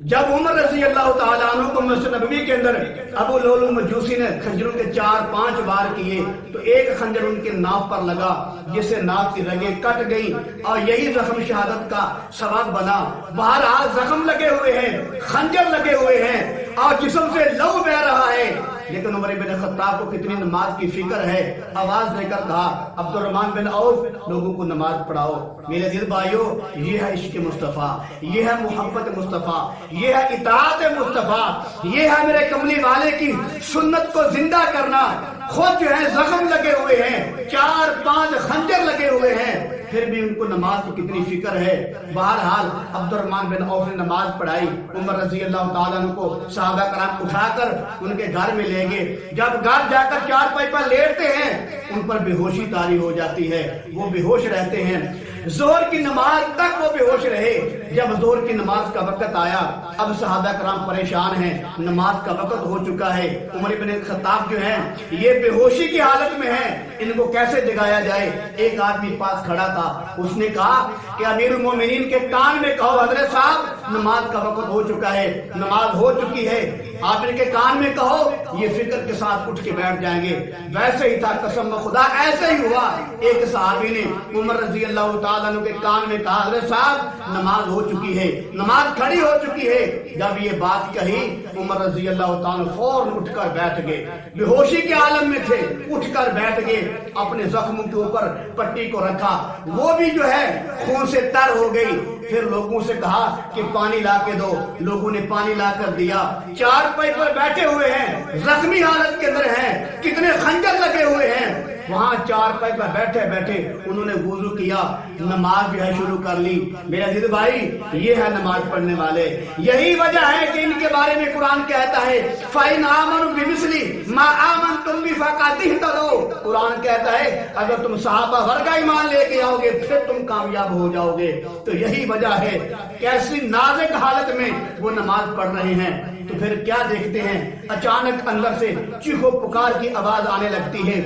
جب عمر رضی اللہ تعالیٰ عنہ کو مسجد نبوی کے اندر ابو لولو مجوسی نے خنجروں کے 4-5 وار کیے تو ایک خنجر ان کے ناف پر لگا جس سے ناف کی رگیں کٹ گئی اور یہی زخم شہادت کا سبب بنا۔ بہرحال زخم لگے ہوئے ہیں، خنجر لگے ہوئے ہیں اور جسم سے لہو بہہ رہا ہے، لیکن عمر بن خطاب کو کتنی نماز کی فکر ہے۔ آواز دے کر کہا عبد الرحمن بن عوف لوگوں کو نماز پڑھاؤ۔ میرے دل بھائیو، یہ ہے عشق مصطفیٰ، یہ ہے محبت مصطفیٰ، یہ ہے اطاعت مصطفیٰ، یہ ہے میرے کملی والے کی سنت کو زندہ کرنا۔ خود جو ہے زخم لگے ہوئے ہیں، 4-5 خنجر لگے ہوئے ہیں، پھر بھی ان کو نماز کی کتنی فکر ہے۔ بہرحال عبد الرحمن بن عوف نے نماز پڑھائی۔ عمر رضی اللہ تعالیٰ عنہ کو صحابہ کرام اٹھا کر ان کے گھر میں لے گئے۔ جب گھر جا کر چارپائی پر لیٹتے ہیں ان پر بے ہوشی طاری ہو جاتی ہے، وہ بے ہوش رہتے ہیں۔ ظہر کی نماز تک وہ بے ہوش رہے۔ جب ظہر کی نماز کا وقت آیا، اب صحابہ کرام پریشان ہیں، نماز کا وقت ہو چکا ہے۔ عمر بن خطاب جو ہیں یہ بے ہوشی کی حالت میں ہیں، ان کو کیسے جگایا جائے؟ ایک آدمی پاس کھڑا تھا، اس نے کہا کہ امیر المومنین کے کان میں کہو حضرت صاحب نماز کا وقت ہو چکا ہے، نماز ہو چکی ہے، آپ ان کے کان میں کہو، یہ فکر کے ساتھ اٹھ کے بیٹھ جائیں گے۔ ویسے ہی تھا، قسم خدا ایسے ہی ہوا۔ ایک صحابی نے عمر رضی اللہ تعالیٰ عنہ کے کان میں کہا حضرت صاحب نماز ہو چکی ہے، نماز کھڑی ہو چکی ہے۔ جب یہ بات کہی عمر رضی اللہ تعالیٰ فوراً اٹھ کر بیٹھ گئے، بے ہوشی کے عالم میں تھے، اٹھ کر بیٹھ گئے، اپنے زخموں کے اوپر پٹی کو رکھا، وہ بھی جو ہے خون سے تر ہو گئی۔ پھر لوگوں سے کہا کہ پانی لا کے دو، لوگوں نے پانی لا کر دیا۔ چارپائی پر بیٹھے ہوئے ہیں، زخمی حالت کے اندر ہیں، کتنے خنجر لگے ہوئے ہیں، وہاں چارپائی پر بیٹھے بیٹھے انہوں نے وضو کیا، نماز جو ہے شروع کر لی۔ میرا عزیز بھائی، یہ ہے نماز پڑھنے والے۔ یہی وجہ ہے کہ ان کے بارے میں قرآن کہتا ہے فَإِنْ آمَنُوا بِمِثْلِ مَا آمَنْتُمْ بِهِ فَقَدِ اهْتَدَوْا۔ قرآن کہتا ہے اگر تم صحابہ ورگا ایمان لے کے آؤ گے پھر تم کامیاب ہو جاؤ گے۔ تو یہی وجہ ہے کیسی نازک حالت میں وہ نماز پڑھ رہے ہیں۔ تو پھر کیا دیکھتے ہیں، اچانک اندر سے چیخو پکار کی آواز آنے لگتی ہے۔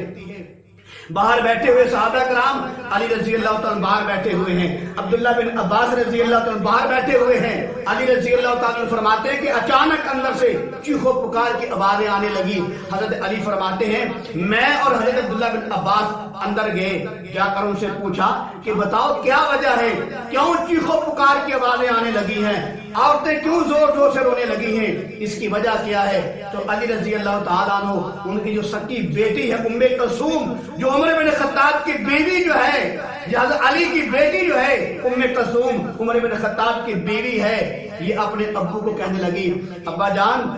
باہر بیٹھے ہوئے صحابہ کرام، علی رضی اللہ تعالیٰ باہر بیٹھے ہوئے ہیں، عبداللہ بن عباس رضی اللہ تعالیٰ باہر بیٹھے ہوئے ہیں۔ علی رضی اللہ تعالیٰ فرماتے ہیں کہ اچانک اندر سے چیخو پکار کی آوازیں آنے لگی۔ حضرت علی فرماتے ہیں میں اور حضرت عبداللہ بن عباس اندر گئے، جا کر ان سے پوچھا کہ بتاؤ کیا وجہ ہے، کیوں چیخو پکار کی آوازیں آنے لگی ہیں، عورتیں کیوں زور زور سے رونے لگی ہیں، اس کی وجہ کیا ہے؟ تو علی رضی اللہ تعالیٰ عنہ ان کی جو سکی بیٹی ہے ام کلثوم، جو عمر بن خطاب کی بیوی جو ہے، حضرت علی کی بیٹی جو ہے ام کلثوم عمر بن خطاب کی بیوی ہے، یہ اپنے ابو کو کہنے لگی ابا جان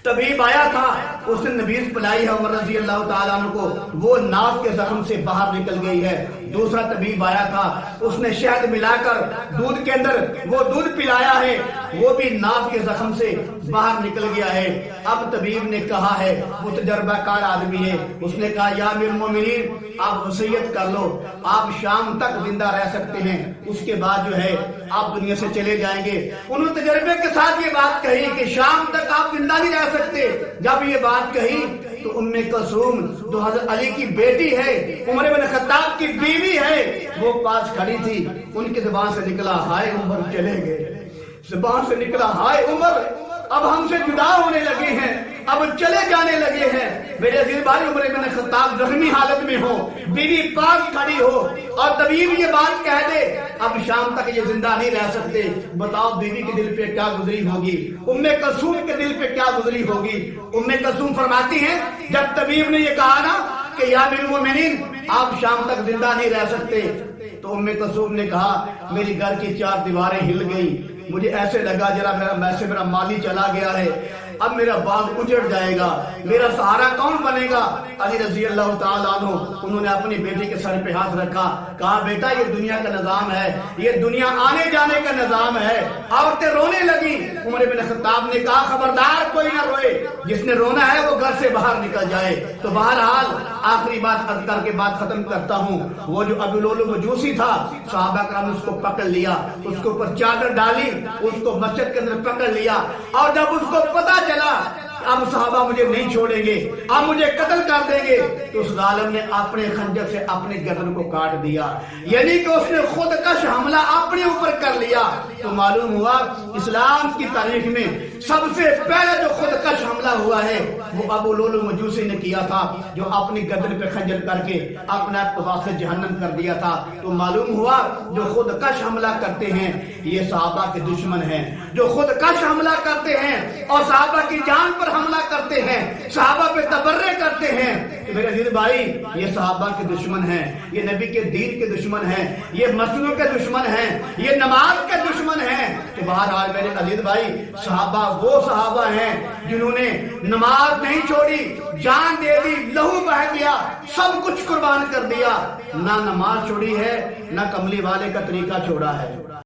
طبیب آیا تھا، اس نے نبیز پلائی ہے عمر رضی اللہ تعالیٰ عنہ کو، وہ ناف کے زخم سے باہر نکل گئی ہے۔ دوسرا طبیب آیا تھا، اس نے شہد ملا کر دودھ کے اندر وہ دودھ پلایا ہے، وہ بھی ناف کے زخم سے باہر نکل گیا ہے۔ اب طبیب نے کہا ہے، وہ تجربہ کار آدمی ہے، اس نے کہا یا امیر المومنین آپ وصیت کر لو، آپ شام تک زندہ رہ سکتے ہیں، اس کے بعد جو ہے آپ دنیا سے چلے جائیں گے۔ انہوں نے تجربے کے ساتھ یہ بات کہی کہ شام تک آپ زندہ نہیں رہ سکتے۔ جب یہ بات کہی تو ام کلثوم جو حضرت علی کی بیٹی ہے، عمر بن خطاب کی بیوی ہے، وہ پاس کھڑی تھی، ان کی زبان سے نکلا ہائے عمر چلے گئے، زبان سے نکلا ہائے عمر اب ہم سے جدا ہونے لگے ہیں، اب چلے جانے لگے ہیں۔ میرے عزیز بھائی، عمر بن خطاب زخمی حالت میں ہو، بیوی پاس کھڑی ہو اور طبیب یہ بات کہہ دے اب شام تک یہ زندہ نہیں رہ سکتے، بتاؤ بیوی کے دل پہ کیا گزری ہوگی، ام کلثوم کے دل پہ کیا گزری ہوگی۔ ام کلثوم فرماتی ہیں جب طبیب نے یہ کہا نا کہ یا امیر المومنین آپ شام تک زندہ نہیں رہ سکتے، تو ام کلثوم نے کہا میری گھر کی 4 دیواریں ہل گئی، مجھے ایسے لگا جرا میرا مالی چلا گیا ہے، اب میرا باغ اجڑ جائے گا، میرا سہارا کون بنے گا؟ علی رضی اللہ تعالیٰ عنہ انہوں نے اپنی بیٹی کے سر پہ ہاتھ رکھا، کہا بیٹا یہ دنیا کا نظام ہے، یہ دنیا آنے جانے کا نظام ہے۔ عورتیں رونے لگی، عمر بن خطاب نے کہا خبردار کوئی نہ روئے، جس نے رونا ہے وہ گھر سے باہر نکل جائے۔ تو بہرحال آخری بات عرض کر کے بات ختم کرتا ہوں، وہ جو ابو لولو مجوسی تھا، صحابہ کرام نے اس کو پکڑ لیا، اس کے اوپر چادر ڈالی، اس کو مسجد کے اندر پکڑ لیا، اور جب اس کو پتا چلا اب صحابہ مجھے نہیں چھوڑیں گے، اب مجھے قتل کر دیں گے، تو اس ظالم نے اپنے خنجر سے اپنی گردن کو کاٹ دیا، یعنی کہ اس نے خود کش حملہ اپنے اوپر کر لیا۔ تو معلوم ہوا اسلام کی تاریخ میں سب سے پہلے جو خود کش حملہ ہوا ہے وہ ابو لولو مجوسی نے کیا تھا، جو اپنی گردن پہ خنجر کر کے اپنے آپ کو واسطے جہنم کر دیا تھا۔ تو معلوم ہوا جو خود کش حملہ کرتے ہیں یہ صحابہ کے دشمن ہیں، جو خود کش حملہ کرتے ہیں اور صحابہ کی جان پر حملہ کرتے ہیں، صحابہ پہ تبرے کرتے ہیں، تو میرے عزیز بھائی یہ صحابہ کے دشمن ہیں، یہ نبی کے دین کے دشمن ہیں، یہ مسجدوں کے دشمن ہیں، یہ نماز کے دشمن ہیں۔ تو بہرحال میرے عزیز بھائی صحابہ وہ صحابہ ہیں جنہوں نے نماز نہیں چھوڑی، جان دے دی، لہو بہہ دیا، سب کچھ قربان کر دیا، نہ نماز چھوڑی ہے نہ کملی والے کا طریقہ چھوڑا ہے۔